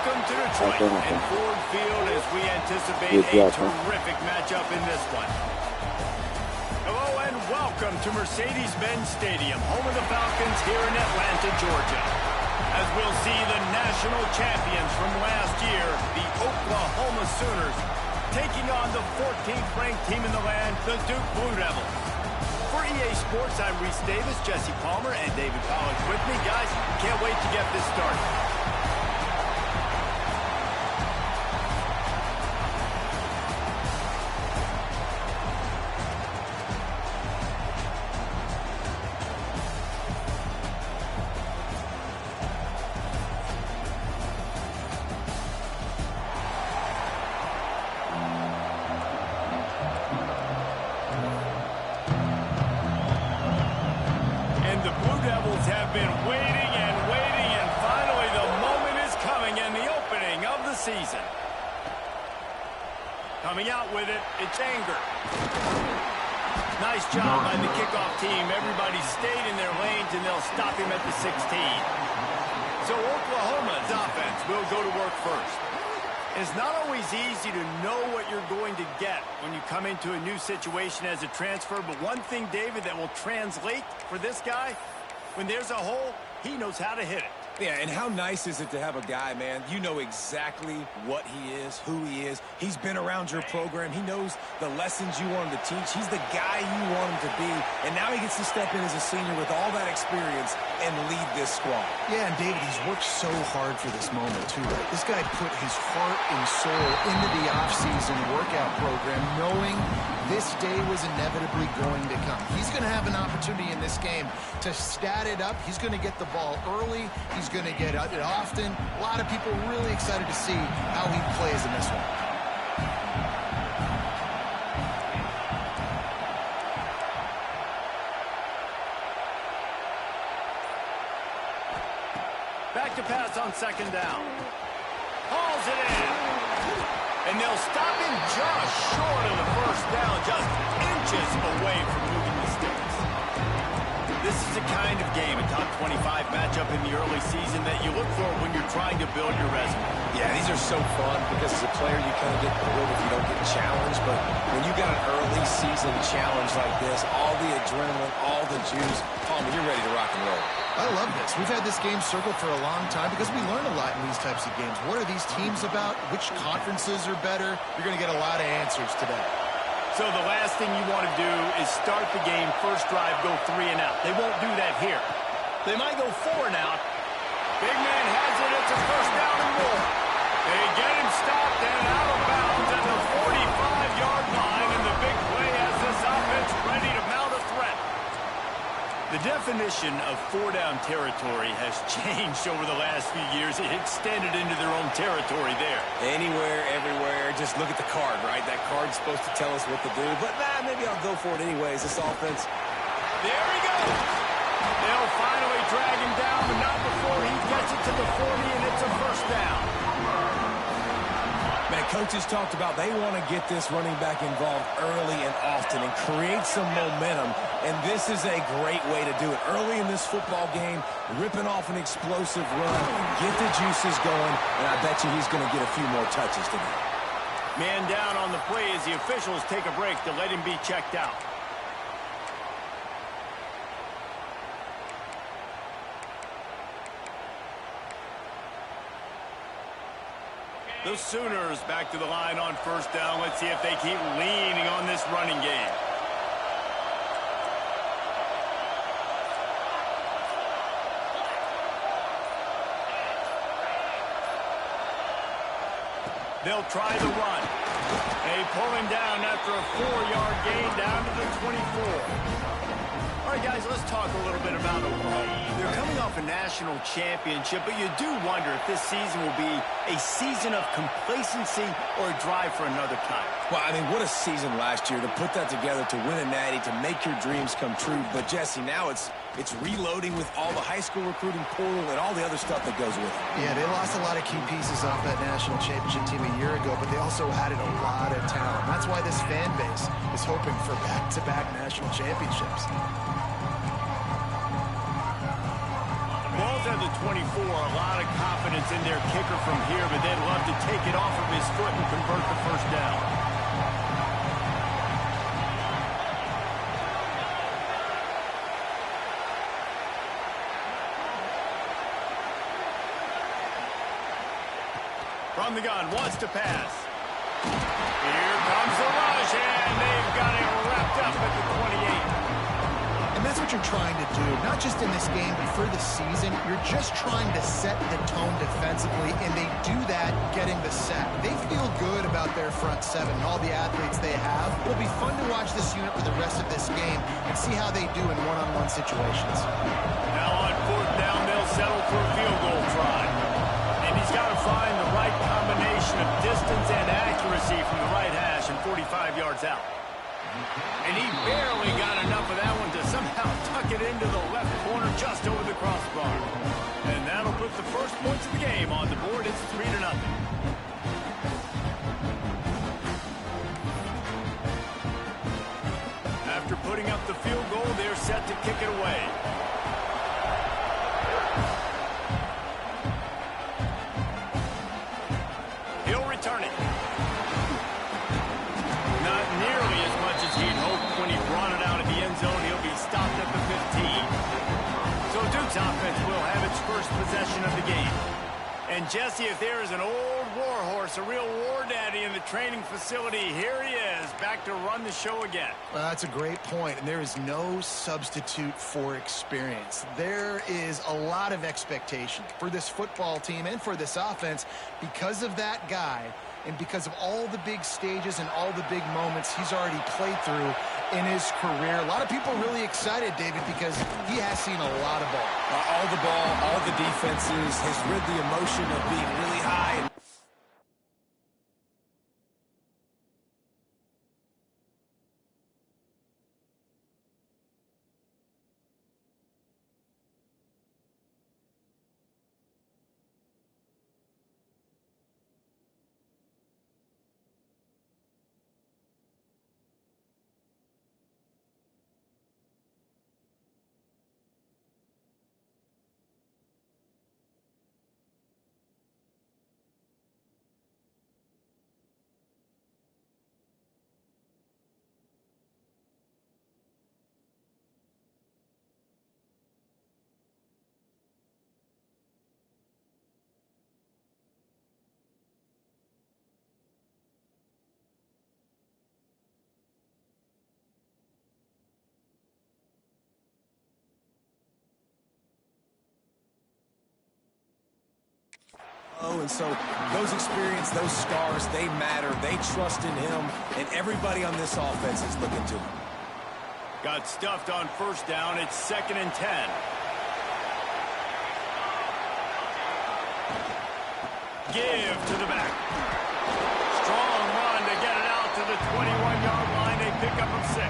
Welcome to Detroit and Ford Field as we anticipate a terrific matchup in this one. Hello and welcome to Mercedes-Benz Stadium, home of the Falcons here in Atlanta, Georgia. As we'll see the national champions from last year, the Oklahoma Sooners, taking on the 14th ranked team in the land, the Duke Blue Devils. For EA Sports, I'm Reese Davis, Jesse Palmer, and David Pollack with me. Guys, can't wait to get this started. Season. Coming out with it, it's Anger. Nice job by the kickoff team. Everybody stayed in their lanes, and they'll stop him at the 16. So Oklahoma's offense will go to work first. It's not always easy to know what you're going to get when you come into a new situation as a transfer, but one thing, David, that will translate for this guy, when there's a hole, he knows how to hit it. Yeah, and how nice is it to have a guy, man, you know exactly what he is, who he is. He's been around your program. He knows the lessons you want him to teach. He's the guy you want him to be. And now he gets to step in as a senior with all that experience and lead this squad. Yeah, and David, he's worked so hard for this moment, too, right? This guy put his heart and soul into the offseason workout program, knowing this day was inevitably going to come. He's going to have an opportunity in this game to stat it up. He's going to get the ball early. He's going to get it often. A lot of people really excited to see how he plays in this one. Back to pass on second down. Hauls it in. And they'll stop him just short of the first down, just inches away from moving the sticks. This is the kind of game, a top 25 matchup in the early season, that you look for when you're trying to build your resume. Yeah, these are so fun because as a player you kind of get bored if you don't get challenged, but when you got an early season challenge like this, all the adrenaline, all the juice, Palmer, you're ready to rock and roll. I love this. We've had this game circled for a long time because we learn a lot in these types of games. What are these teams about? Which conferences are better? You're going to get a lot of answers today. So the last thing you want to do is start the game, first drive, go 3 and out. They won't do that here. They might go 4 and out. Big man has it. It's a first down and more. They get him stopped and out of bounds at the 45-yard line, and the big play has this offense ready to mount a threat. The definition of 4-down territory has changed over the last few years. It extended into their own territory there. Anywhere, everywhere, just look at the card, right? That card's supposed to tell us what to do, but maybe I'll go for it anyways. This offense. There he goes. They'll finally drag him down, but not before he gets it to the 40, and it's a first down. Man, coaches talked about they want to get this running back involved early and often and create some momentum, and this is a great way to do it. Early in this football game, ripping off an explosive run, get the juices going, and I bet you he's going to get a few more touches today. Man down on the play as the officials take a break to let him be checked out. The Sooners back to the line on first down. Let's see if they keep leaning on this running game. They'll try the run. They pull him down after a 4-yard gain down to the 24. All right, guys, let's talk a little bit about Oklahoma. They're coming off a national championship, but you do wonder if this season will be a season of complacency or a drive for another time. Well, I mean, what a season last year to put that together, to win a natty, to make your dreams come true. But, Jesse, now it's reloading with all the high school recruiting portal and all the other stuff that goes with it. Yeah, they lost a lot of key pieces off that national championship team a year ago, but they also added a lot of talent. That's why this fan base is hoping for back-to-back national championships. Ball's at the 24, a lot of confidence in their kicker from here, but they'd love to take it off of his foot and convert the first down. From the gun, wants to pass. Here comes the rush, and they've got it wrapped up at the 28. And that's what you're trying to do, not just in this game, but for the season. You're just trying to set the tone defensively, and they do that getting the sack. They feel good about their front seven and all the athletes they have. It'll be fun to watch this unit for the rest of this game and see how they do in one-on-one situations. Now on fourth down, they'll settle for a field goal try. And he's got to find the right combination of distance and accuracy from the right hash and 45 yards out. And he barely got enough of that one to somehow tuck it into the left corner just over the crossbar. And that'll put the first points of the game on the board. It's 3-0. After putting up the field goal, they're set to kick it away. He'll return it. Not nearly as much as he'd hoped when he brought it out of the end zone. He'll be stopped at the 15. So Duke's offense will have its first possession of the game. And Jesse, if there is an old war horse, a real war daddy in the training facility, here he is, back to run the show again. Well, that's a great point, and there is no substitute for experience. There is a lot of expectation for this football team and for this offense because of that guy and because of all the big stages and all the big moments he's already played through in his career. A lot of people really excited, David, because he has seen a lot of ball. All the ball, all the defenses, has rid the emotion of being really high. And so those experience, those scars, they matter. They trust in him, and everybody on this offense is looking to him. Got stuffed on first down. It's 2nd and 10. Give to the back. Strong run to get it out to the 21-yard line. They pick up of 6.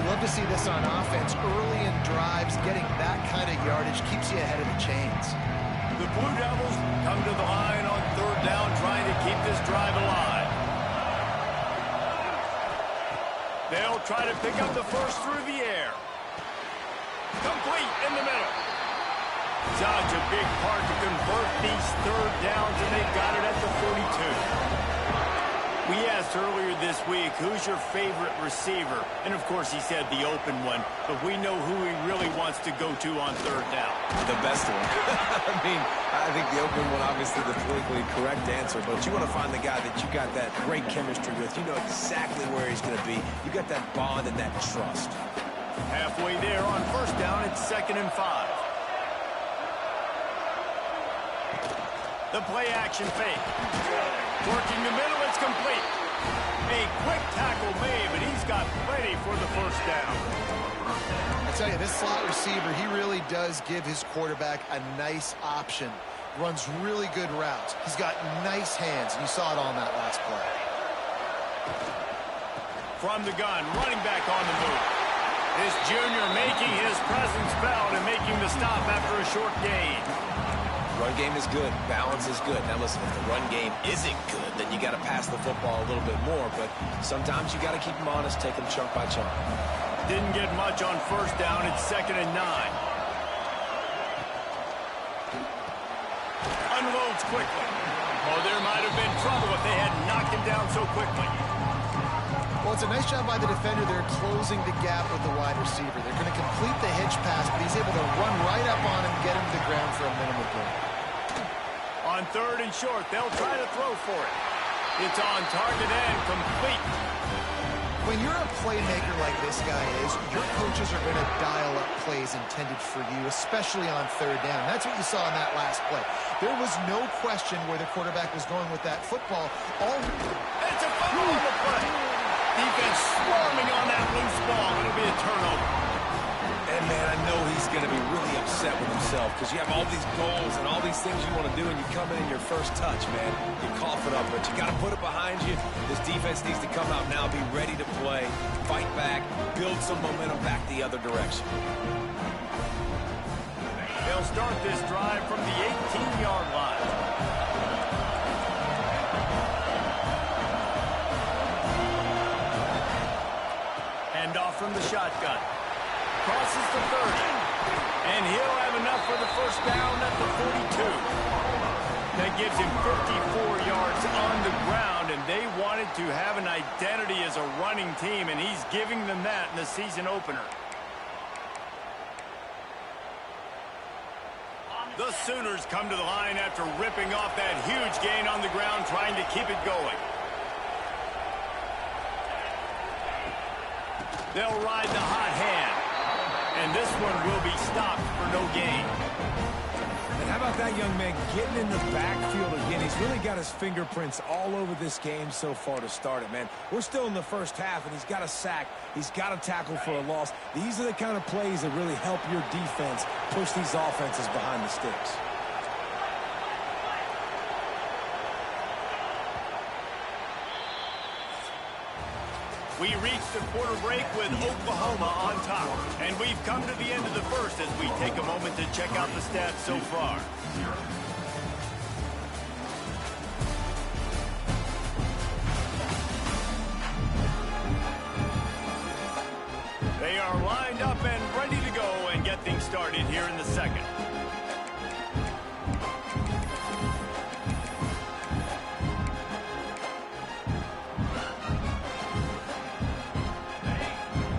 Love to see this on offense. Early in drives, getting that kind of yardage keeps you ahead of the chains. The Blue Devils come to the line on third down, trying to keep this drive alive. They'll try to pick up the first through the air. Complete in the middle. Such a big part to convert these third downs, and they've got it at the 42. We asked earlier this week, who's your favorite receiver? And, of course, he said the open one, but we know who he really wants to go to on third down. The best one. I mean, I think the open one, obviously the politically correct answer, but you want to find the guy that you got that great chemistry with. You know exactly where he's going to be. You got that bond and that trust. Halfway there on first down, it's 2nd and 5. The play action fake. Working the middle, it's complete. A quick tackle made, but he's got plenty for the first down. I tell you, this slot receiver, he really does give his quarterback a nice option. Runs really good routes. He's got nice hands, and you saw it on that last play. From the gun, running back on the move. This junior making his presence felt and making the stop after a short gain. Run game is good. Balance is good. Now, listen, if the run game isn't good, then you got to pass the football a little bit more. But sometimes you got to keep them honest, take them chunk by chunk. Didn't get much on first down. It's 2nd and 9. Unloads quickly. Oh, there might have been trouble if they had knocked him down so quickly. Well, it's a nice job by the defender. They're closing the gap with the wide receiver. They're going to complete the hitch pass, but he's able to run right up on him and get him to the ground for a minimal gain. On 3rd and short, they'll try to throw for it. It's on target and complete. When you're a playmaker like this guy is, your coaches are going to dial up plays intended for you, especially on 3rd down. That's what you saw in that last play. There was no question where the quarterback was going with that football. It's a fumble on the play. Defense swarming on that loose ball. It'll be a turnover. And, man, I know he's going to be really upset with himself because you have all these goals and all these things you want to do, and you come in your first touch, man. You cough it up, but you got to put it behind you. This defense needs to come out now, be ready to play, fight back, build some momentum back the other direction. They'll start this drive from the 18-yard line. Hand off from the shotgun. Crosses the 30. And he'll have enough for the first down at the 42. That gives him 54 yards on the ground, and they wanted to have an identity as a running team, and he's giving them that in the season opener. The Sooners come to the line after ripping off that huge gain on the ground, trying to keep it going. They'll ride the hot hand. And this one will be stopped for no gain. And how about that young man getting in the backfield again? He's really got his fingerprints all over this game so far to start it, man. We're still in the first half, and he's got a sack. He's got a tackle for a loss. These are the kind of plays that really help your defense push these offenses behind the sticks. We reached the quarter break with Oklahoma on top. And we've come to the end of the first as we take a moment to check out the stats so far. They are lined up and ready to go and get things started here in the second.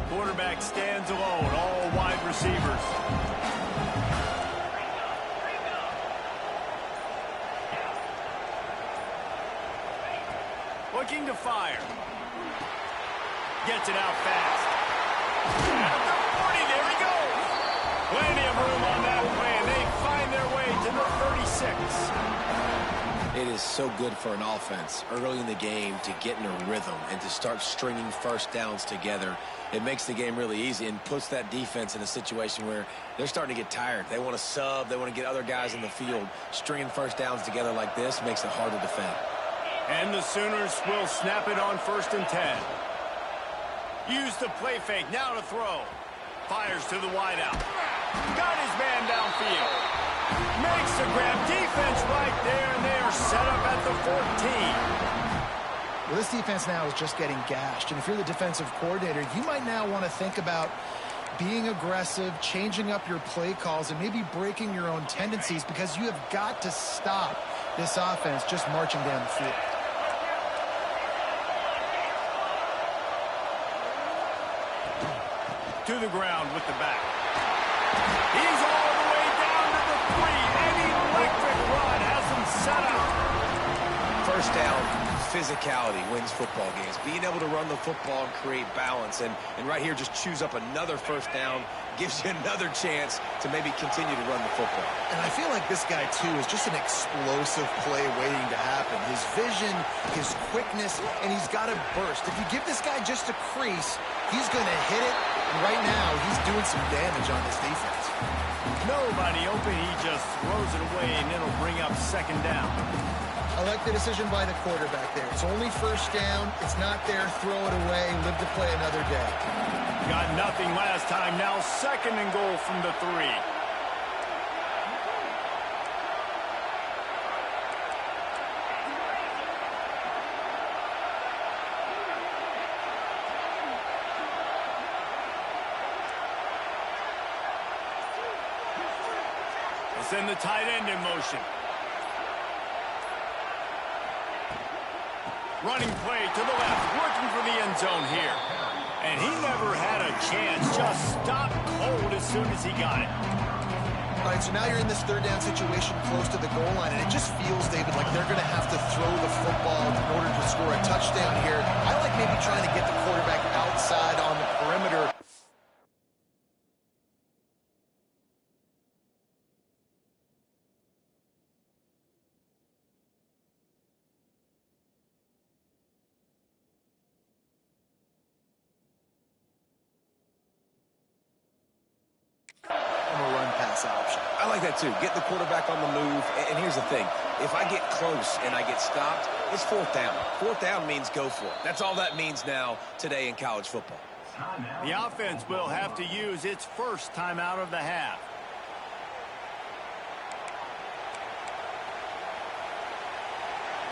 Quarterback stands alone, all wide receivers. Looking to fire. Gets it out fast. At the 40, there he goes. Plenty of room on that play, and they find their way to the 36. It is so good for an offense early in the game to get in a rhythm and to start stringing first downs together. It makes the game really easy and puts that defense in a situation where they're starting to get tired. They want to sub. They want to get other guys in the field. Stringing first downs together like this makes it hard to defend. And the Sooners will snap it on 1st and 10. Use the play fake, now to throw. Fires to the wideout. Got his man downfield. Makes the grab. Defense right there, and they are set up at the 14. Well, this defense now is just getting gashed. And if you're the defensive coordinator, you might now want to think about being aggressive, changing up your play calls, and maybe breaking your own tendencies because you have got to stop this offense just marching down the field. To the ground with the back. He's all the way down to the 3. An electric run has him set up. First down, physicality wins football games. Being able to run the football and create balance. And right here, just choose up another first down, gives you another chance to maybe continue to run the football. And I feel like this guy, too, is just an explosive play waiting to happen. His vision, his quickness, and he's got to burst. If you give this guy just a crease, he's going to hit it. And right now, he's doing some damage on this defense. Nobody open. He just throws it away, and it'll bring up 2nd down. I like the decision by the quarterback there. It's only 1st down. It's not there. Throw it away. Live to play another day. Got nothing last time. Now 2nd and goal from the 3. Send the tight end in motion. Running play to the left, looking for the end zone here. And he never had a chance, just stopped cold as soon as he got it. All right, so now you're in this third down situation close to the goal line, and it just feels, David, like they're going to have to throw the football in order to score a touchdown here. I like maybe trying to get the quarterback outside on the perimeter. Option. I like that too. Get the quarterback on the move. And here's the thing. If I get close and I get stopped, it's fourth down. Fourth down means go for it. That's all that means now today in college football. The offense will have to use its first timeout of the half.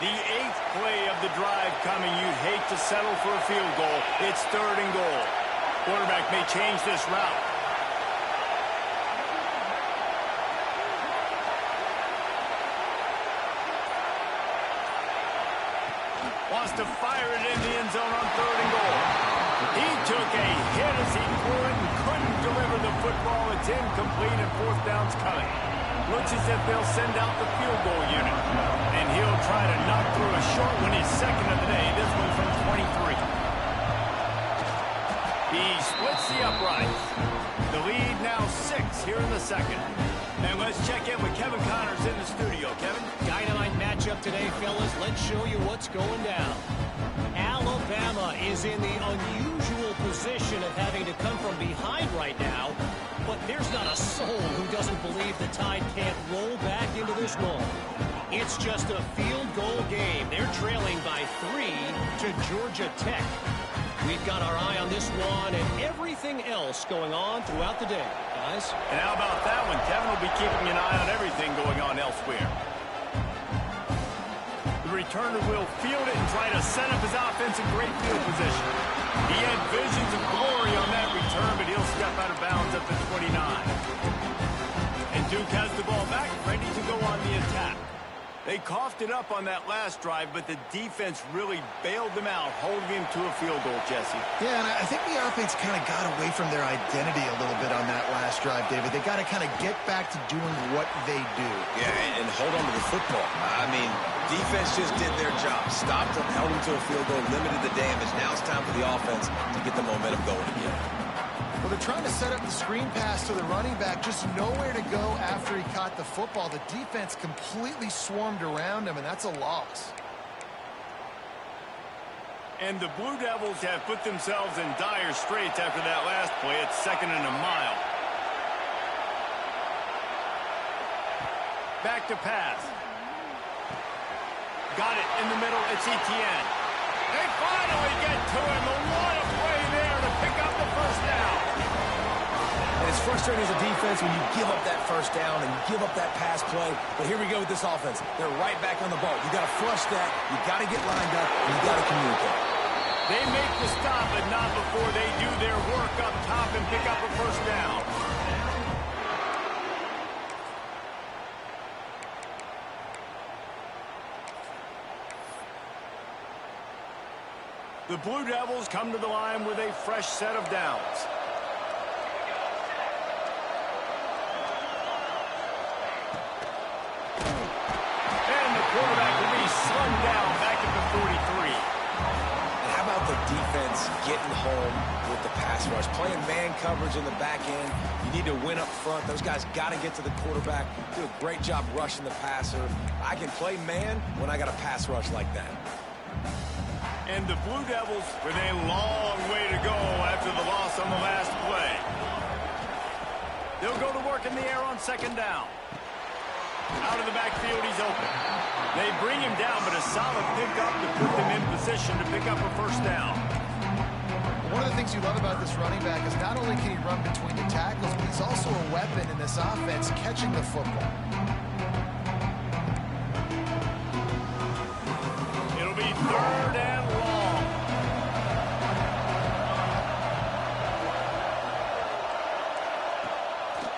The 8th play of the drive coming. You'd hate to settle for a field goal. It's 3rd and goal. Quarterback may change this route. Wants to fire it in the end zone on 3rd and goal. He took a hit as he threw it and couldn't deliver the football. It's incomplete and 4th down's coming. Looks as if they'll send out the field goal unit. And he'll try to knock through a short one, his second of the day. This one from 23. He splits the uprights. The lead now 6 here in the second. And let's check in with Kevin Connors in the studio. Kevin? Dynamite matchup today, fellas. Let's show you what's going down. Alabama is in the unusual position of having to come from behind right now, but there's not a soul who doesn't believe the Tide can't roll back into this one. It's just a field goal game. They're trailing by 3 to Georgia Tech. We've got our eye on this one and everything else going on throughout the day, guys. And how about that one? Kevin will be keeping an eye on everything going on elsewhere. The returner will field it and try to set up his offense in great field position. He had visions of glory on that return, but he'll step out of bounds at the 29. And Duke has the ball back, ready to go on the attack. They coughed it up on that last drive, but the defense really bailed them out, holding him to a field goal, Jesse. Yeah, and I think the offense kind of got away from their identity a little bit on that last drive, David. They got to kind of get back to doing what they do. Yeah, and hold on to the football. I mean, defense just did their job. Stopped them, held them to a field goal, limited the damage. Now it's time for the offense to get the momentum going again. Well, they're trying to set up the screen pass to the running back, just nowhere to go after he caught the football. The defense completely swarmed around him, and that's a loss. And the Blue Devils have put themselves in dire straits after that last play. It's 2nd and a mile. Back to pass. Got it in the middle. It's Etienne. They finally get to him. What a play there to pick up the first down. And it's frustrating as a defense when you give up that first down and you give up that pass play. But here we go with this offense. They're right back on the ball. You got to flush that. You got to get lined up, and you got to communicate. They make the stop, but not before they do their work up top and pick up a first down. The Blue Devils come to the line with a fresh set of downs. And the quarterback will be slung down back at the 43. And how about the defense getting home with the pass rush? Playing man coverage in the back end. You need to win up front. Those guys got to get to the quarterback. Do a great job rushing the passer. I can play man when I got a pass rush like that. And the Blue Devils with a long way to go after the loss on the last play. They'll go to work in the air on 2nd down. Out of the backfield, he's open. They bring him down, but a solid pickup to put them in position to pick up a first down. One of the things you love about this running back is not only can he run between the tackles, but he's also a weapon in this offense catching the football. It'll be 3rd and long.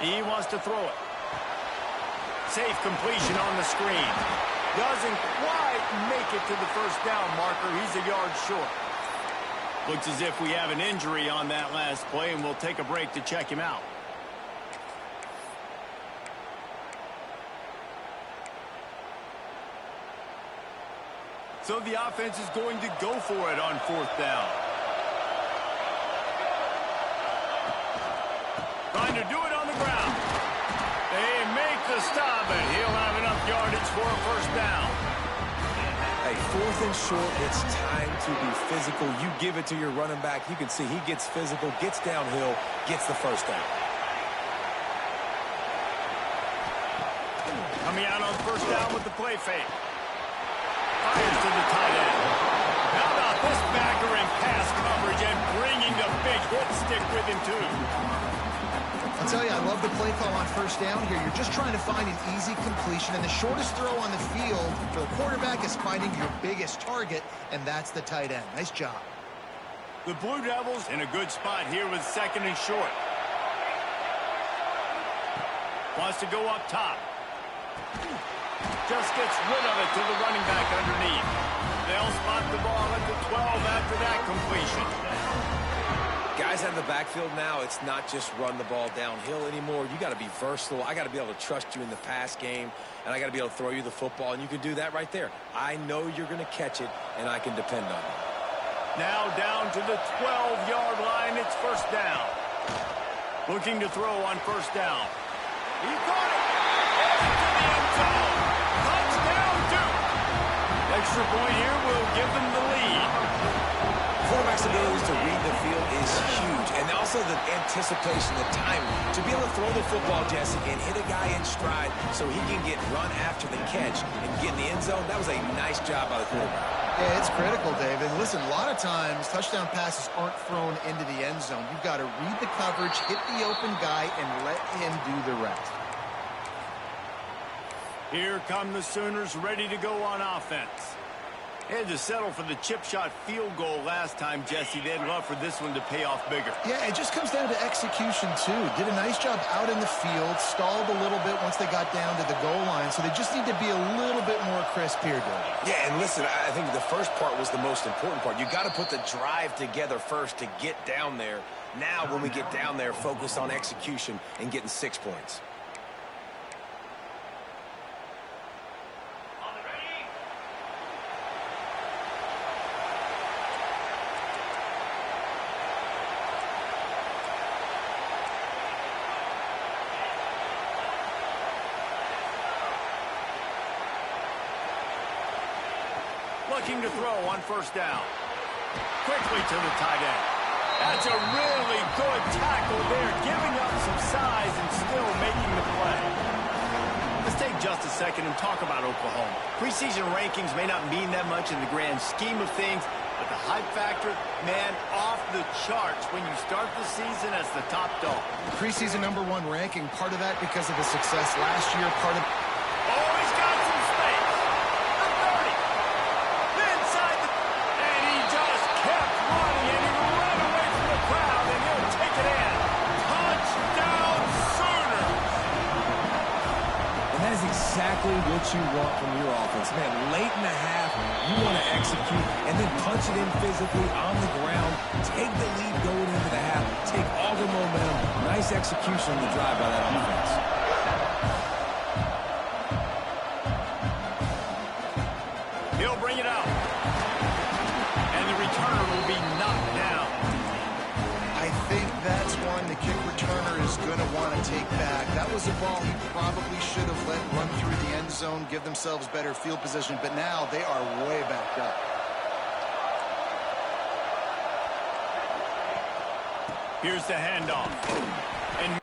He wants to throw it. Safe completion on the screen. Doesn't quite make it to the first down marker. He's a yard short. Looks as if we have an injury on that last play, and we'll take a break to check him out. So the offense is going to go for it on fourth down. Trying to do it on the ground. They make the stop, and he'll have enough yardage for a first down. Hey, fourth and short, it's time to be physical. You give it to your running back. You can see he gets physical, gets downhill, gets the first down. Coming out on first down with the play fake. Fires to the tight end. How about this backer in pass coverage and bringing the big hit stick with him, too? I'll tell you, I love the play call on first down here. You're just trying to find an easy completion, and the shortest throw on the field for the quarterback is finding your biggest target, and that's the tight end. Nice job. The Blue Devils in a good spot here with second and short. Wants to go up top. Just gets rid of it to the running back underneath. They'll spot the ball at the 12 after that completion. Guys out of the backfield now, it's not just run the ball downhill anymore. You got to be versatile. I got to be able to trust you in the pass game, and I got to be able to throw you the football, and you can do that right there. I know you're going to catch it, and I can depend on you. Now down to the 12-yard line. It's first down. Looking to throw on first down. He caught it. Into the end zone. Touchdown, Duke. Extra point here will give them the lead. Quarterback's abilities to read the field is huge, and also the anticipation, the timing, to be able to throw the football, Jesse, and hit a guy in stride so he can get run after the catch and get in the end zone. That was a nice job by the quarterback. Yeah, it's critical, Dave. And listen, a lot of times touchdown passes aren't thrown into the end zone. You've got to read the coverage, hit the open guy, and let him do the rest. Here come the Sooners ready to go on offense. They had to settle for the chip shot field goal last time, Jesse. They'd love for this one to pay off bigger. Yeah, it just comes down to execution, too. Did a nice job out in the field, stalled a little bit once they got down to the goal line, so they just need to be a little bit more crisp here, Dave. Yeah, and listen, I think the first part was the most important part. You got to put the drive together first to get down there. Now, when we get down there, focus on execution and getting 6 points. Looking to throw on first down. Quickly to the tight end. That's a really good tackle there, giving up some size and still making the play. Let's take just a second and talk about Oklahoma. Preseason rankings may not mean that much in the grand scheme of things, but the hype factor, man, off the charts when you start the season as the top dog. Preseason #1 ranking, part of that because of the success last year, part of... Oh, he's got some space. The 30. Inside the... And he just kept running, and he ran away from the crowd, and he'll take it in. Touchdown, Sooners. And that is exactly what you want from your offense. Man, late in the half, you want to execute and then punch it in physically on the ground, take the lead going into the half, take all the momentum. Nice execution on the drive by that offense. He'll bring it out. And the returner will be knocked down. I think that's one the kick returner is going to want to take back. That was a ball he probably should have let run through the end zone, give themselves better field position, but now they are way back up. Here's the handoff. And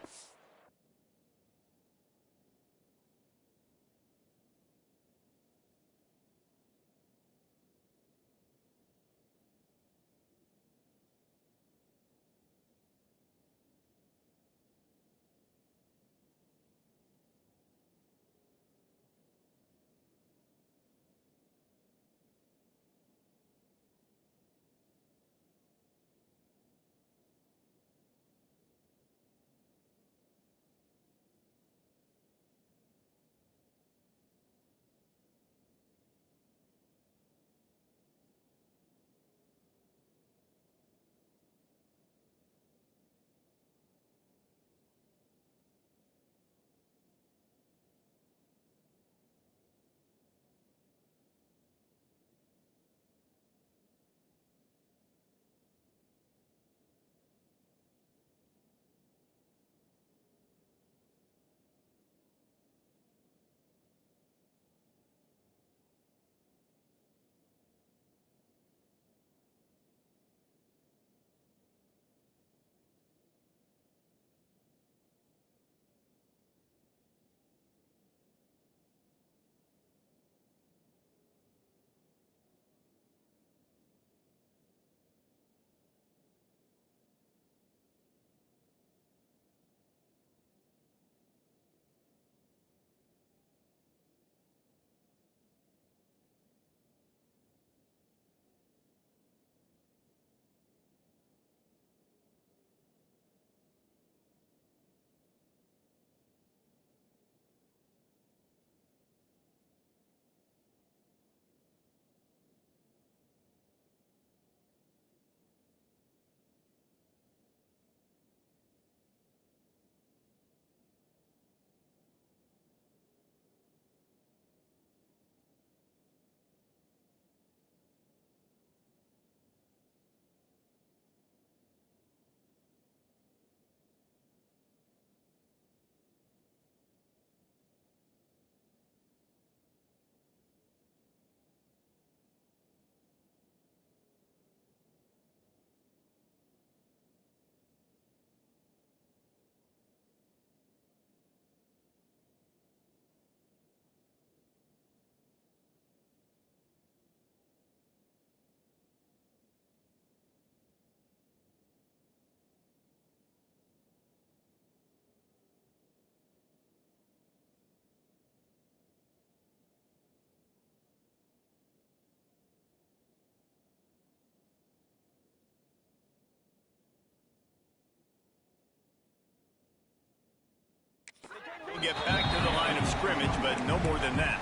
get back to the line of scrimmage, but no more than that.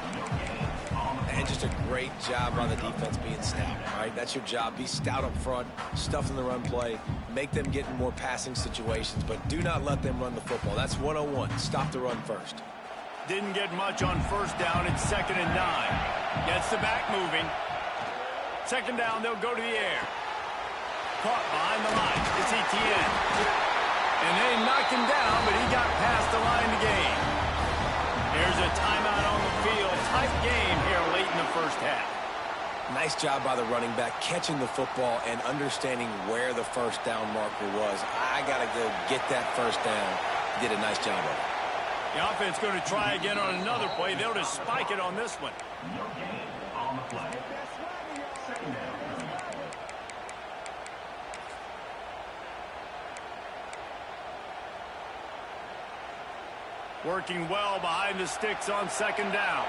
And just a great job on the defense being stout, right? That's your job. Be stout up front, stuff in the run play, make them get in more passing situations, but do not let them run the football. That's 101. Stop the run first. Didn't get much on first down. It's 2nd and 9. Gets the back moving. 2nd down, they'll go to the air. Caught behind the line. It's Etienne. And they knocked him down, but he got past the line to gain. There's a timeout on the field. Tight game here late in the first half. Nice job by the running back, catching the football and understanding where the first down marker was. I got to go get that first down. Did a nice job of it. The offense going to try again on another play. They'll just spike it on this one. On the play. 2nd down. Working well behind the sticks on 2nd down.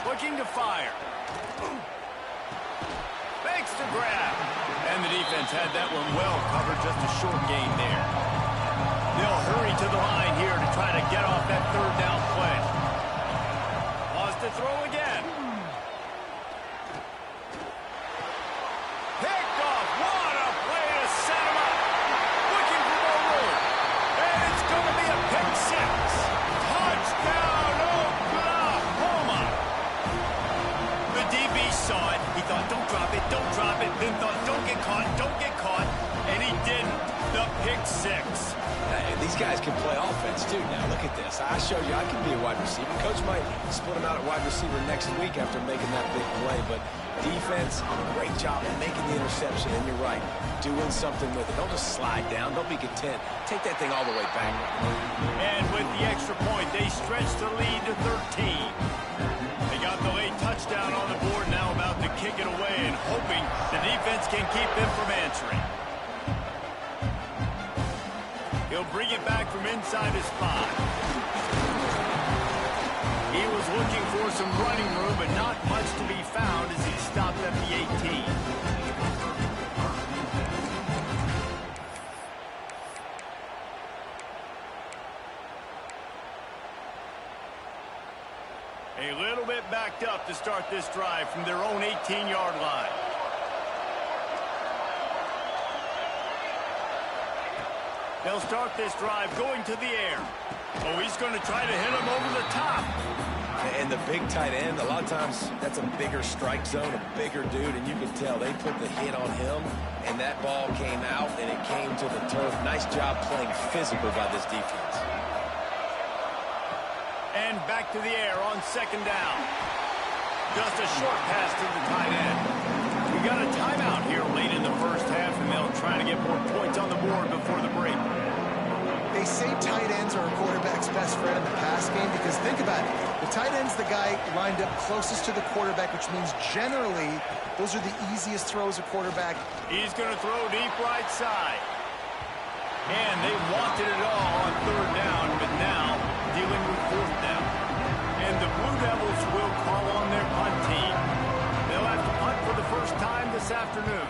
Looking to fire. Makes the grab. And the defense had that one well covered, just a short gain there. They'll hurry to the line here to try to get off that 3rd down play. Pause to throw again. Picked off. What a play to set him up. Looking for more room. And it's going to be a pick 6. Touchdown, Oklahoma. The DB saw it. He thought, don't drop it, don't drop it. Then thought, don't get caught, don't get caught. And he didn't. The pick 6. And these guys can play offense, too. Now, look at this. I showed you I can be a wide receiver. Coach might split him out at wide receiver next week after making that big play. But defense, great job of making the interception. And you're right, doing something with it. Don't just slide down. Don't be content. Take that thing all the way back. And with the extra point, they stretch the lead to 13. They got the late touchdown on the board, now about to kick it away and hoping the defense can keep them from answering. He'll bring it back from inside his 5. He was looking for some running room, but not much to be found as he stopped at the 18. A little bit backed up to start this drive from their own 18-yard line. They'll start this drive going to the air. Oh, he's going to try to hit him over the top. And the big tight end, a lot of times that's a bigger strike zone, a bigger dude, and you can tell they put the hit on him, and that ball came out, and it came to the turf. Nice job playing physical by this defense. And back to the air on 2nd down. Just a short pass to the tight end. We got a timeout here late in the first half, and they'll try to get more points on the board before the break. They say tight ends are a quarterback's best friend in the pass game because think about it. The tight end's the guy lined up closest to the quarterback, which means generally those are the easiest throws a quarterback. He's going to throw deep right side. And they wanted it all on 3rd down, but now dealing with 4th down. And the Blue Devils will call on their punt team. They'll have to punt for the first time this afternoon.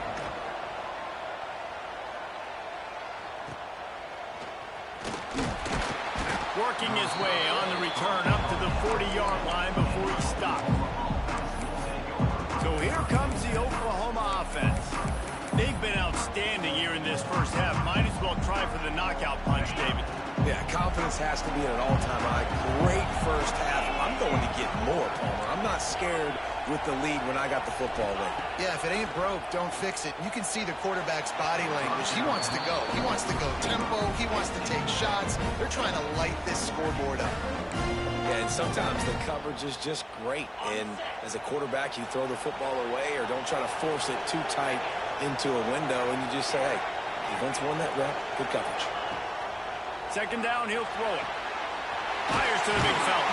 Working his way on the return up to the 40-yard line before he stopped. So here comes the Oklahoma offense. They've been outstanding here in this first half. Might as well try for the knockout punch, David. Yeah, confidence has to be at an all-time high. Great first half. I'm going to get more, Palmer. I'm not scared with the lead when I got the football late. Yeah, if it ain't broke, don't fix it. You can see the quarterback's body language. He wants to go. He wants to go tempo. He wants to take shots. They're trying to light this scoreboard up. Yeah, and sometimes the coverage is just great. And as a quarterback, you throw the football away or don't try to force it too tight into a window, and you just say, hey, defense won that rep. Good coverage. 2nd down, he'll throw it. Fires to the big fella.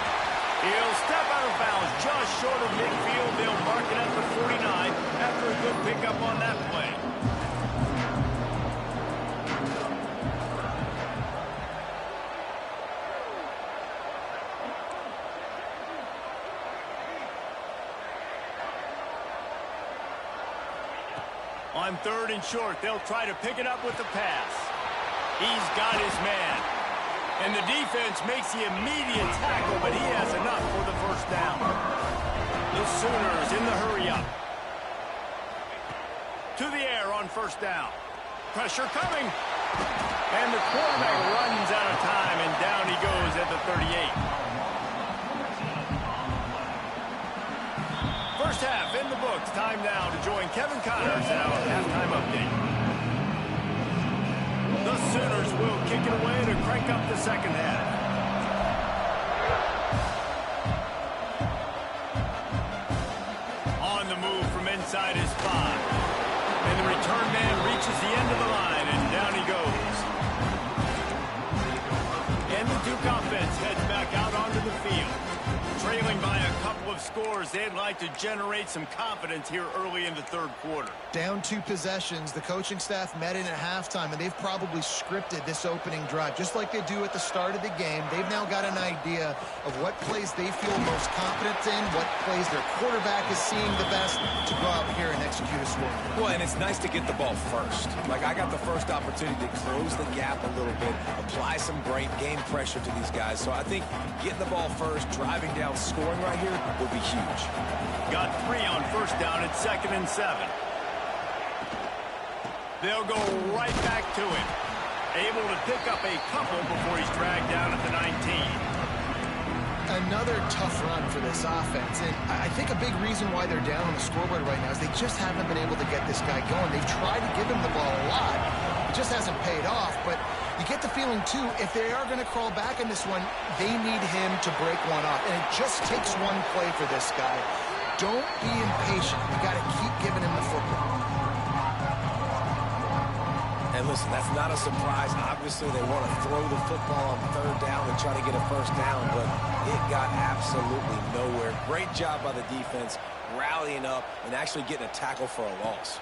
He'll step out of bounds just short of midfield. They'll mark it at the 49 after a good pickup on that play. On 3rd and short, they'll try to pick it up with the pass. He's got his man. And the defense makes the immediate tackle, but he has enough for the first down. The Sooners in the hurry-up. To the air on first down. Pressure coming. And the quarterback runs out of time, and down he goes at the 38. First half in the books. Time now to join Kevin Connors in our halftime update. The Sooners will kick it away to crank up the second half. On the move from inside his 5. And the return man reaches the end of the line, and down he goes. And the Duke offense heads back out onto the field. Trailing by a couple of scores, they'd like to generate some confidence here early in the third quarter. Down 2 possessions, the coaching staff met in at halftime, and they've probably scripted this opening drive. Just like they do at the start of the game, they've now got an idea of what plays they feel most confident in, what plays their quarterback is seeing the best to go out here and execute a score. Well, and it's nice to get the ball first. Like, I got the first opportunity to close the gap a little bit, apply some great game pressure to these guys. So I think getting the ball first, driving down, scoring right here will be huge. Got 3 on first down at 2nd and 7. They'll go right back to him. Able to pick up a couple before he's dragged down at the 19. Another tough run for this offense, and I think a big reason why they're down on the scoreboard right now is they just haven't been able to get this guy going. They've tried to give him the ball a lot. It just hasn't paid off, but you get the feeling, too, if they are going to crawl back in this one, they need him to break one off, and it just takes one play for this guy. Don't be impatient. You got to keep giving him the football. And listen, that's not a surprise. Obviously, they want to throw the football on third down and try to get a first down, but it got absolutely nowhere. Great job by the defense, rallying up and actually getting a tackle for a loss.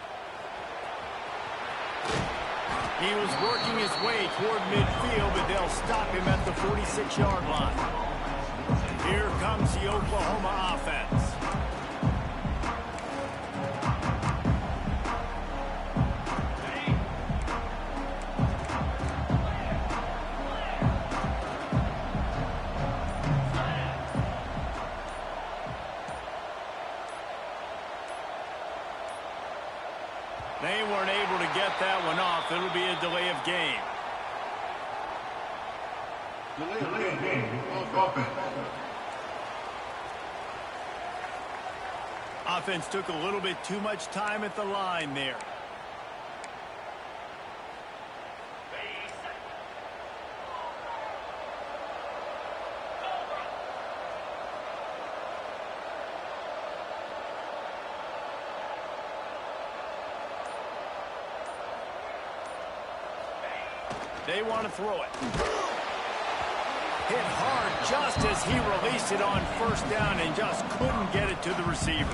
He was working his way toward midfield, but they'll stop him at the 46-yard line. Here comes the Oklahoma offense. They weren't able to get that one off. It'll be a delay of game. Delay of game. Offense. Offense took a little bit too much time at the line there. They want to throw it. Hit hard just as he released it on first down and just couldn't get it to the receiver.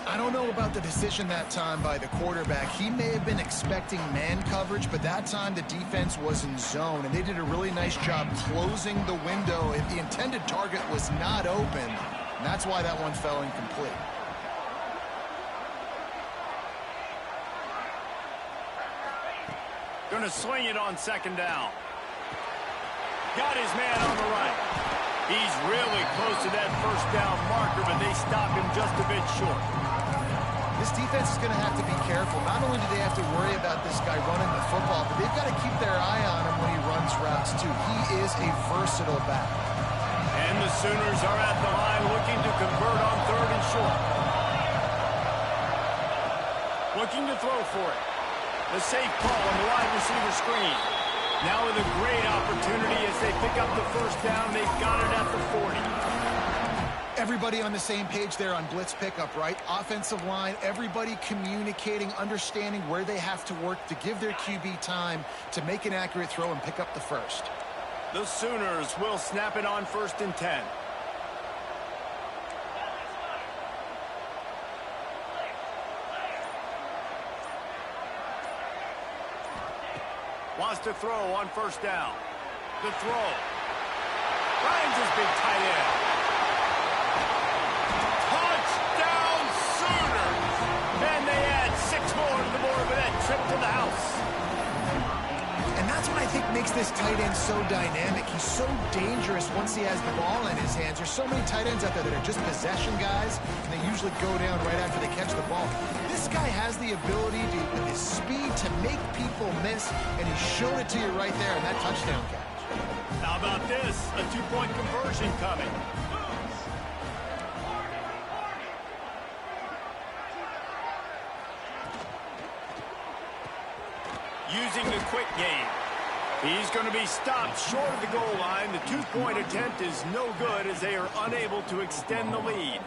I don't know about the decision that time by the quarterback. He may have been expecting man coverage, but that time the defense was in zone, and they did a really nice job closing the window if the intended target was not open. And that's why that one fell incomplete. Going to swing it on second down. Got his man on the right. He's really close to that first down marker, but they stop him just a bit short. This defense is going to have to be careful. Not only do they have to worry about this guy running the football, but they've got to keep their eye on him when he runs routes, too. He is a versatile back. And the Sooners are at the line looking to convert on third and short. Looking to throw for it. The safe call on the wide receiver screen. Now with a great opportunity as they pick up the first down. They've got it at the 40. Everybody on the same page there on blitz pickup, right? Offensive line, everybody communicating, understanding where they have to work to give their QB time to make an accurate throw and pick up the first. The Sooners will snap it on 1st and 10. Wants to throw on first down. The throw. Finds his big tight end. Touchdown Sooners! And they add 6 more to the board with that trip to the house. And that's what I think makes this tight end so dynamic. He's so dangerous once he has the ball in his hands. There's so many tight ends out there that are just possession guys, and they usually go down right after they catch the ball. This guy has the ability to, with his speed, to make people miss, and he showed it to you right there in that touchdown catch. How about this? A two-point conversion coming. Using the quick game. He's going to be stopped short of the goal line. The two-point attempt is no good as they are unable to extend the lead.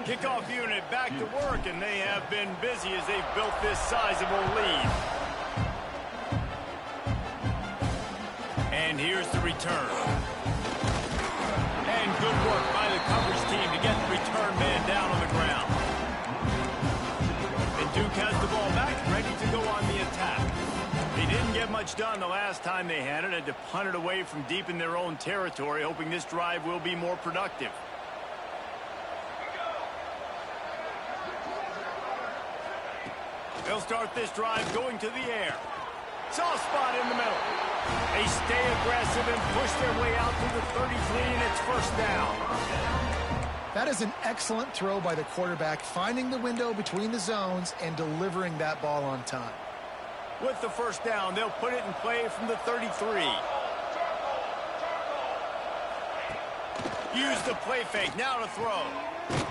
Kickoff unit back to work, and they have been busy as they've built this sizable lead. And here's the return. And good work by the coverage team to get the return man down on the ground. And Duke has the ball back, ready to go on the attack. They didn't get much done the last time they had it. Had to punt it away from deep in their own territory, hoping this drive will be more productive. They'll start this drive going to the air. Soft spot in the middle. They stay aggressive and push their way out to the 33, and it's first down. That is an excellent throw by the quarterback, finding the window between the zones and delivering that ball on time. With the first down, they'll put it in play from the 33. Use the play fake. Now to throw.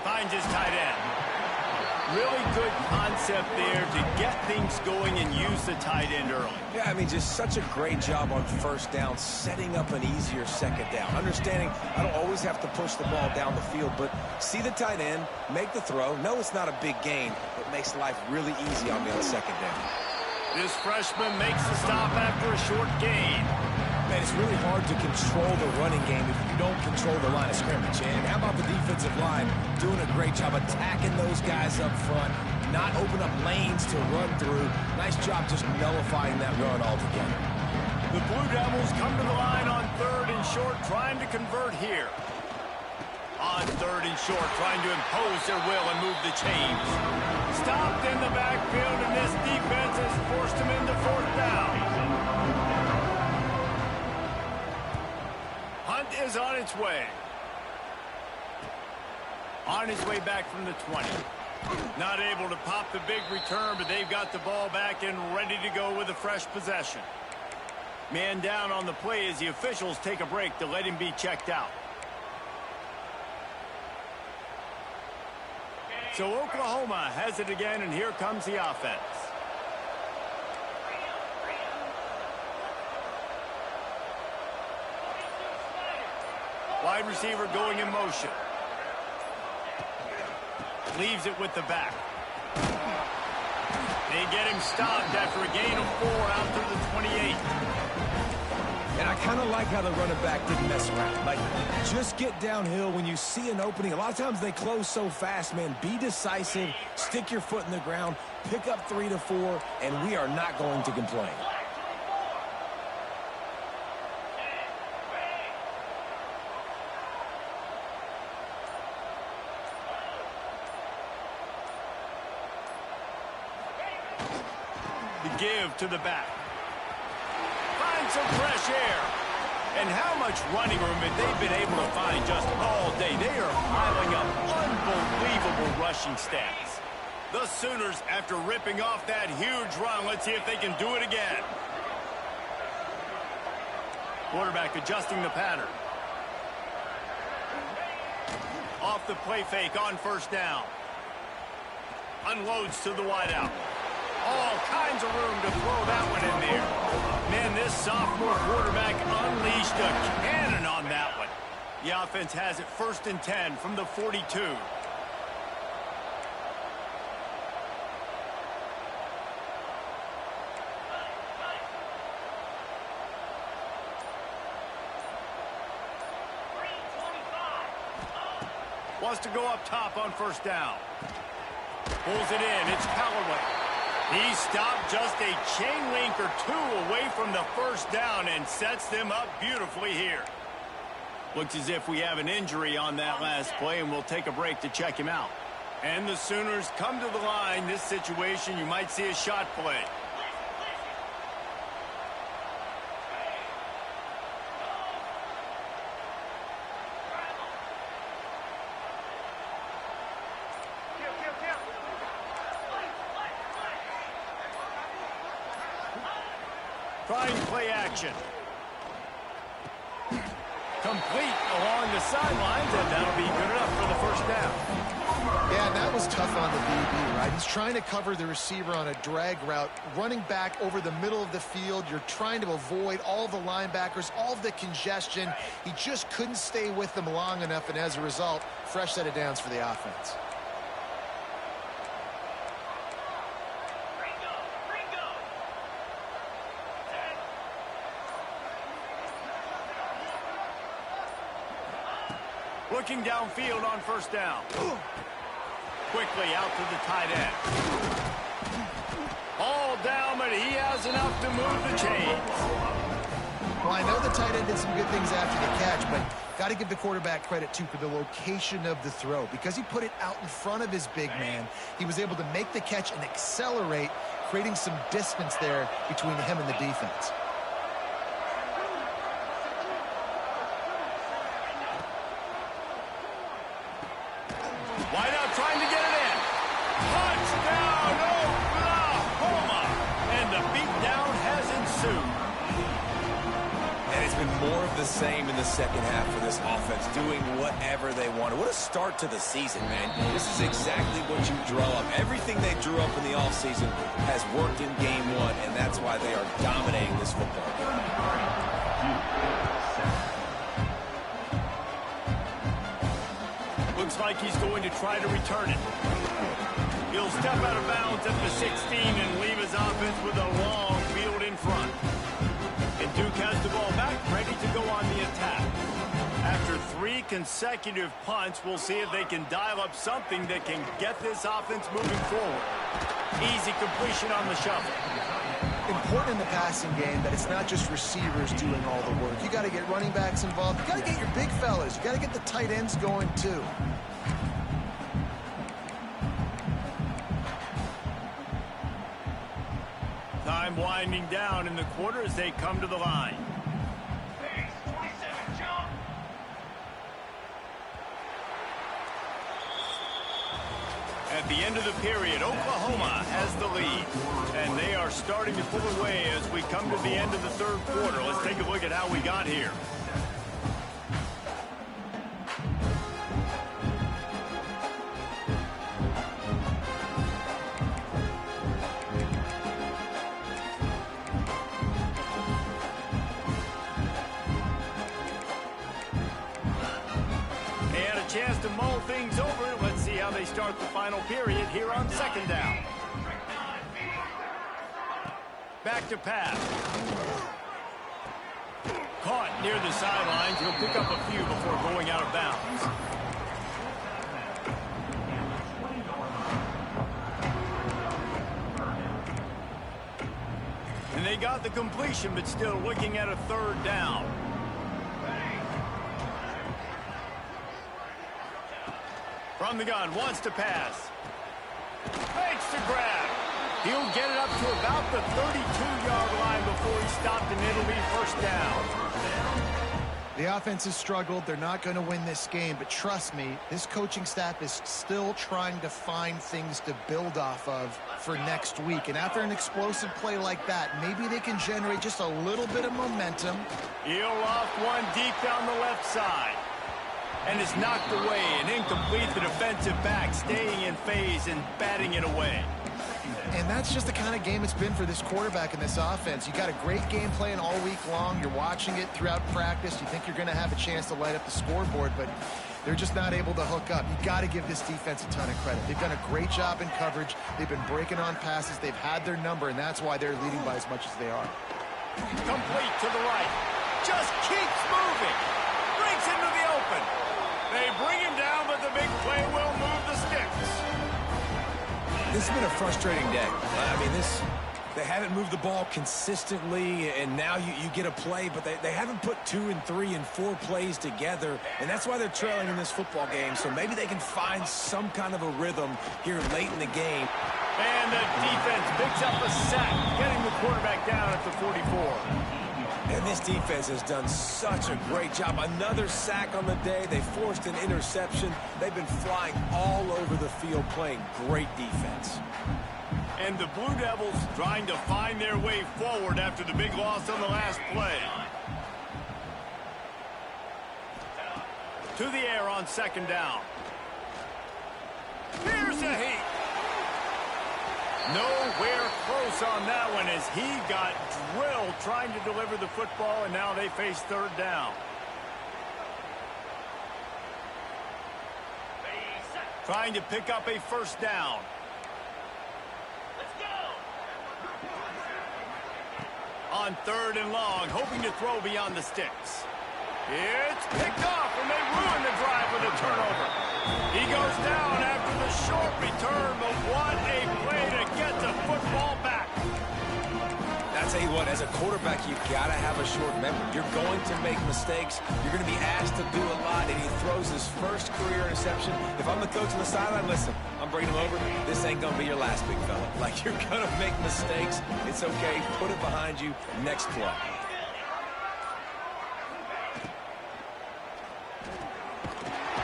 Finds his tight end. Really good concept there to get things going and use the tight end early. Yeah, I mean, just such a great job on first down, setting up an easier second down. Understanding I don't always have to push the ball down the field, but see the tight end, make the throw. No, it's not a big gain. It makes life really easy on me on second down. This freshman makes the stop after a short gain. Man, it's really hard to control the running game if you don't control the line of scrimmage. And how about the defensive line doing a great job attacking those guys up front, not open up lanes to run through. Nice job just nullifying that run altogether. The Blue Devils come to the line on third and short, trying to convert here. On third and short, trying to impose their will and move the chains. Stopped in the backfield, and this defense has forced him into fourth down. Hunt is on its way. On his way back from the 20. Not able to pop the big return, but they've got the ball back and ready to go with a fresh possession. Man down on the play as the officials take a break to let him be checked out. So Oklahoma has it again, and here comes the offense. Wide receiver going in motion. Leaves it with the back. They get him stopped after a gain of 4 out to the 28. And I kind of like how the running back didn't mess around. Like, just get downhill when you see an opening. A lot of times they close so fast, man. Be decisive, stick your foot in the ground, pick up 3 to 4, and we are not going to complain. The give to the back. Find some fresh air. And how much running room have they been able to find just all day? They are piling up unbelievable rushing stats. The Sooners, after ripping off that huge run, let's see if they can do it again. Quarterback adjusting the pattern. Off the play fake on first down. Unloads to the wideout. All kinds of room to throw that one in there. Man, this sophomore quarterback unleashed a cannon on that one. The offense has it 1st and 10 from the 42. Wants to go up top on first down. Pulls it in. It's Callaway. He stopped just a chain link or 2 away from the first down and sets them up beautifully here. Looks as if we have an injury on that last play, and we'll take a break to check him out. And the Sooners come to the line. This situation, you might see a shot play. Trying play action. Complete along the sidelines, and that'll be good enough for the first down. Yeah, and that was tough on the DB, right? He's trying to cover the receiver on a drag route, running back over the middle of the field. You're trying to avoid all the linebackers, all of the congestion. He just couldn't stay with them long enough, and as a result, fresh set of downs for the offense. Looking downfield on first down. Quickly out to the tight end. All down, but he has enough to move the chains. Well, I know the tight end did some good things after the catch, but got to give the quarterback credit, too, for the location of the throw. Because he put it out in front of his big man, he was able to make the catch and accelerate, creating some distance there between him and the defense. Wide out, trying to get it in. Touchdown, Oklahoma! And the beatdown has ensued. And it's been more of the same in the second half for this offense, doing whatever they wanted. What a start to the season, man. This is exactly what you draw up. Everything they drew up in the offseason has worked in game one, and that's why they are dominating this football game. Looks like he's going to try to return it. He'll step out of bounds at the 16 and leave his offense with a long field in front. And Duke has the ball back, ready to go on the attack. After 3 consecutive punts, we'll see if they can dial up something that can get this offense moving forward. Easy completion on the shuffle. Important in the passing game that it's not just receivers doing all the work. You got to get running backs involved. You got to get your big fellas. You got to get the tight ends going too. Time winding down in the quarter as they come to the line. At the end of the period, Oklahoma has the lead. And they are starting to pull away as we come to the end of the third quarter. Let's take a look at how we got here. They had a chance to mull things over. Let's see how they start the final period here on second down. Back to pass. Caught near the sidelines. He'll pick up a few before going out of bounds. And they got the completion, but still looking at a third down. From the gun, wants to pass. Fakes to grab. He'll get it up to about the 32-yard line before he's stopped, and it'll be first down. The offense has struggled. They're not going to win this game, but trust me, this coaching staff is still trying to find things to build off of for next week. And after an explosive play like that, maybe they can generate just a little bit of momentum. He'll off one deep down the left side. And it's knocked away and incomplete. The defensive back staying in phase and batting it away. And that's just the kind of game it's been for this quarterback in this offense. You got a great game plan all week long. You're watching it throughout practice. You think you're going to have a chance to light up the scoreboard, but they're just not able to hook up. You got to give this defense a ton of credit. They've done a great job in coverage. They've been breaking on passes. They've had their number, and that's why they're leading by as much as they are. Complete to the right. Just keeps moving. Breaks into the open. They bring him down, but the big play will move the sticks. This has been a frustrating day. I mean, they haven't moved the ball consistently, and now you get a play, but they haven't put 2 and 3 and 4 plays together, and that's why they're trailing in this football game. So maybe they can find some kind of a rhythm here late in the game. And the defense picks up a sack, getting the quarterback down at the 44. And this defense has done such a great job. Another sack on the day. They forced an interception. They've been flying all over the field playing great defense. And the Blue Devils trying to find their way forward after the big loss on the last play. To the air on second down. Here's a heat. Nowhere close on that one as he got drilled trying to deliver the football, and now they face third down. Trying to pick up a first down. On third and long, hoping to throw beyond the sticks. It's picked off, and they ruin the drive with a turnover. He goes down after the short return, but what a play to get the football back. I tell you what, as a quarterback, you've got to have a short memory. You're going to make mistakes. You're going to be asked to do a lot, and he throws his first career interception. If I'm the coach on the sideline, listen, I'm bringing him over. This ain't going to be your last, big fella. Like, you're going to make mistakes. It's okay. Put it behind you. Next play.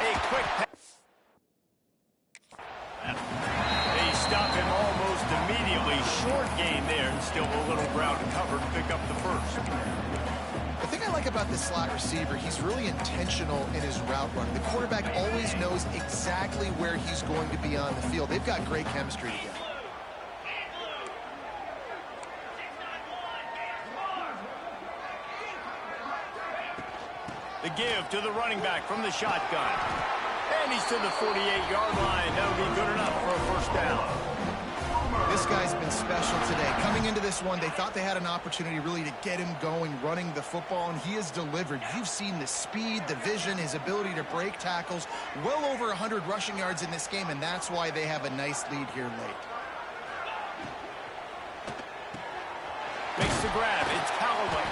A quick pass. They stop him almost immediately. Short gain there, and still a little ground to cover to pick up the first. The thing I like about this slot receiver, he's really intentional in his route running. The quarterback always knows exactly where he's going to be on the field. They've got great chemistry together. The give to the running back from the shotgun. And he's to the 48-yard line. That'll be good enough for a first down. This guy's been special today. Coming into this one, they thought they had an opportunity really to get him going, running the football, and he has delivered. You've seen the speed, the vision, his ability to break tackles. Well over 100 rushing yards in this game, and that's why they have a nice lead here late. Makes the grab. It's Callaway.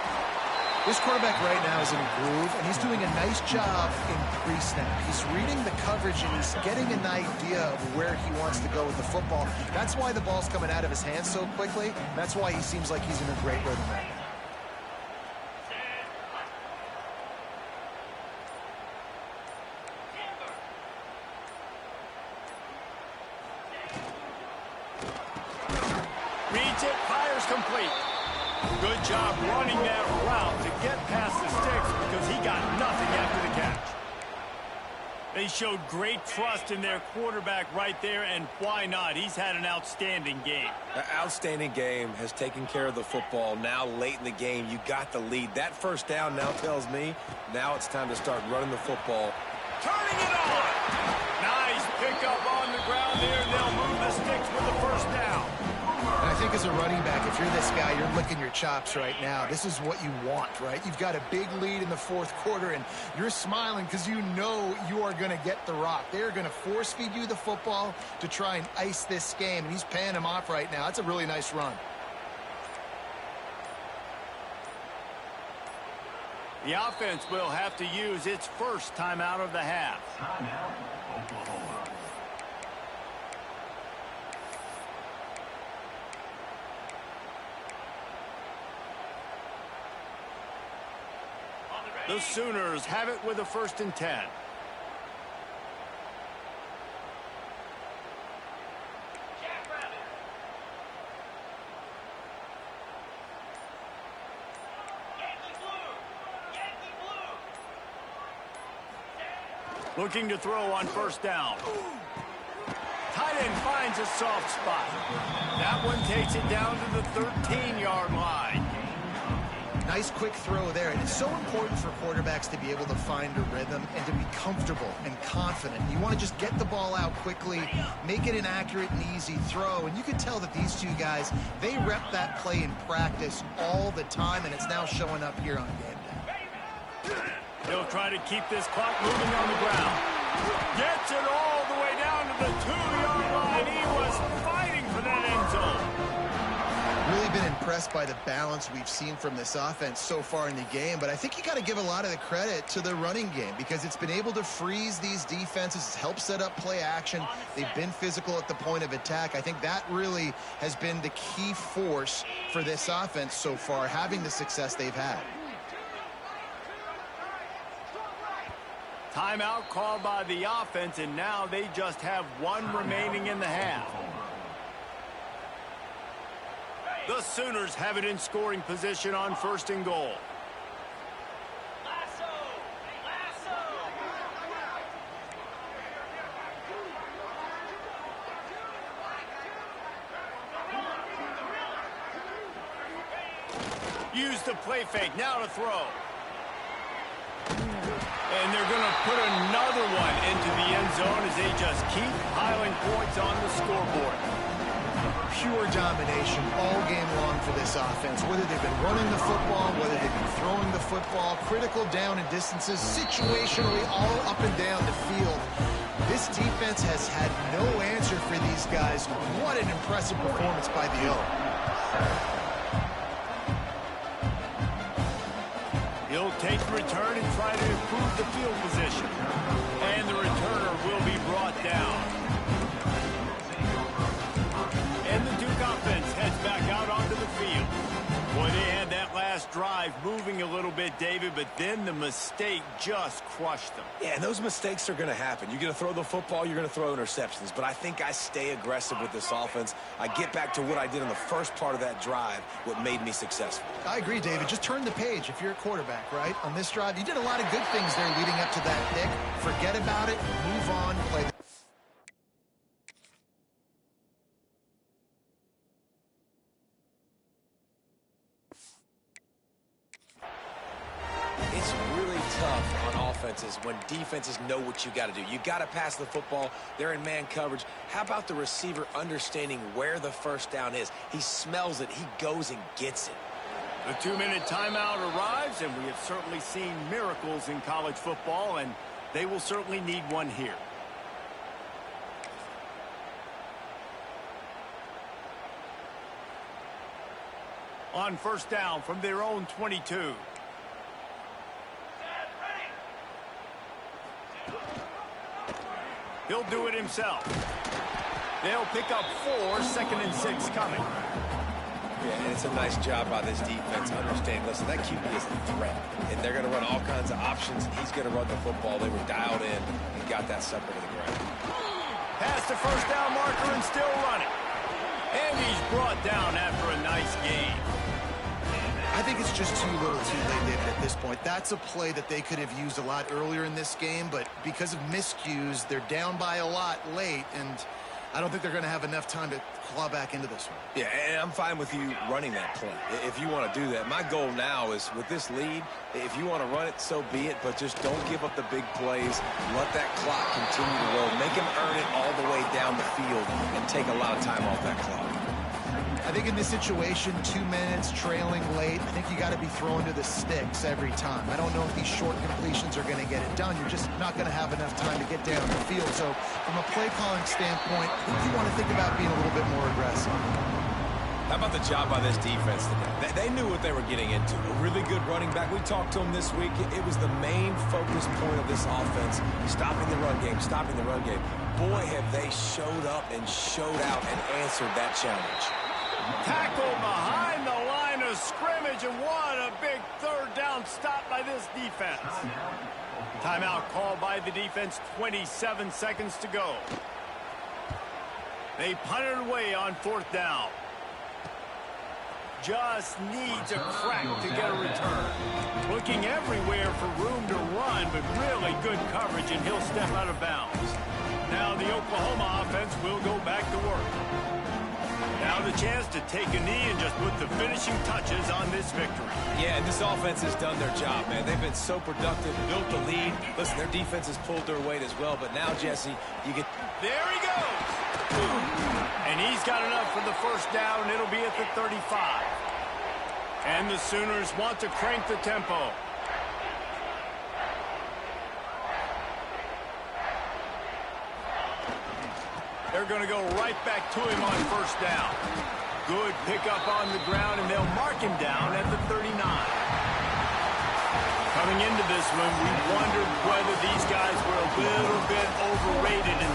This quarterback right now is in a groove, and he's doing a nice job in pre-snap. He's reading the coverage, and he's getting an idea of where he wants to go with the football. That's why the ball's coming out of his hands so quickly. That's why he seems like he's in a great rhythm right now. Reads it, fires complete. Good job running that route to get past the sticks because he got nothing after the catch. They showed great trust in their quarterback right there, and why not? He's had an outstanding game. An outstanding game, has taken care of the football. Now late in the game, you got the lead. That first down now tells me now it's time to start running the football. Turning it on! Nice pickup on the ground there, and they'll move the sticks with the first down. And I think as a running back, if you're this guy, you're licking your chops right now. This is what you want, right? You've got a big lead in the fourth quarter, and you're smiling because you know you are going to get the rock. They're going to force-feed you the football to try and ice this game, and he's paying him off right now. That's a really nice run. The offense will have to use its first timeout of the half. The Sooners have it with a 1st and 10. Looking to throw on first down. Tight end finds a soft spot. That one takes it down to the 13-yard line. Nice quick throw there. And it's so important for quarterbacks to be able to find a rhythm and to be comfortable and confident. You want to just get the ball out quickly, make it an accurate and easy throw. And you can tell that these two guys, they rep that play in practice all the time, and it's now showing up here on game day. He'll try to keep this clock moving on the ground. Gets it all the way down to the 2-yard line. He was fighting for that end zone. Really been impressed by the balance we've seen from this offense so far in the game, but I think you got to give a lot of the credit to the running game because it's been able to freeze these defenses. It's helped set up play action. They've been physical at the point of attack. I think that really has been the key force for this offense so far, having the success they've had. Timeout called by the offense, and now they just have one remaining in the half. The Sooners have it in scoring position on 1st and goal. Use the play fake, now to throw. And they're going to put another one into the end zone as they just keep piling points on the scoreboard. Pure domination all game long for this offense. Whether they've been running the football, whether they've been throwing the football, critical down and distances, situationally all up and down the field. This defense has had no answer for these guys. What an impressive performance by the O. He'll take the return and try to improve the field position. And the returner will be brought down. And the Duke offense heads back out onto the field. Boy, they had that last drive moving a little bit, David, but then the mistake just crushed them. Yeah, and those mistakes are going to happen. You're going to throw the football, you're going to throw interceptions. But I think I stay aggressive with this offense. I get back to what I did in the first part of that drive, what made me successful. I agree, David. Just turn the page if you're a quarterback, right? On this drive, you did a lot of good things there leading up to that pick. Forget about it, move on, play the It's really tough on offenses when defenses know what you got to do. You got to pass the football. They're in man coverage. How about the receiver understanding where the first down is? He smells it. He goes and gets it. The 2-minute timeout arrives, and we have certainly seen miracles in college football, and they will certainly need one here. On 1st down from their own 22. He'll do it himself. They'll pick up 4, 2nd and 6 coming. Yeah, and it's a nice job by this defense. Understand, listen, that QB is a threat. And they're going to run all kinds of options. He's going to run the football. They were dialed in and got that sucker to the ground. Past the 1st down marker and still running. And he's brought down after a nice gain. I think it's just too little too late, David, at this point. That's a play that they could have used a lot earlier in this game, but because of miscues, they're down by a lot late, and I don't think they're going to have enough time to claw back into this one. Yeah, and I'm fine with you running that play if you want to do that. My goal now is with this lead, if you want to run it, so be it, but just don't give up the big plays. Let that clock continue to roll. Make him earn it all the way down the field and take a lot of time off that clock. I think in this situation, 2 minutes, trailing late, I think you got to be throwing to the sticks every time. I don't know if these short completions are going to get it done. You're just not going to have enough time to get down the field. So from a play calling standpoint, I think you want to think about being a little bit more aggressive. How about the job by this defense today? They knew what they were getting into. A really good running back. We talked to him this week. It was the main focus point of this offense, stopping the run game, stopping the run game. Boy, have they showed up and showed out and answered that challenge. Tackle behind the line of scrimmage, and what a big 3rd down stop by this defense. Timeout called by the defense, 27 seconds to go. They punt it away on 4th down. Just needs a crack to get a return. Looking everywhere for room to run, but really good coverage, and he'll step out of bounds. Now the Oklahoma offense will go back to work. Now the chance to take a knee and just put the finishing touches on this victory. Yeah, and this offense has done their job, man. They've been so productive, built the lead. Listen, their defense has pulled their weight as well, but now, Jesse, you get... There he goes! And he's got enough for the 1st down, and it'll be at the 35. And the Sooners want to crank the tempo. They're going to go right back to him on 1st down. Good pickup on the ground, and they'll mark him down at the 39. Coming into this one, we wondered whether these guys were a little bit overrated in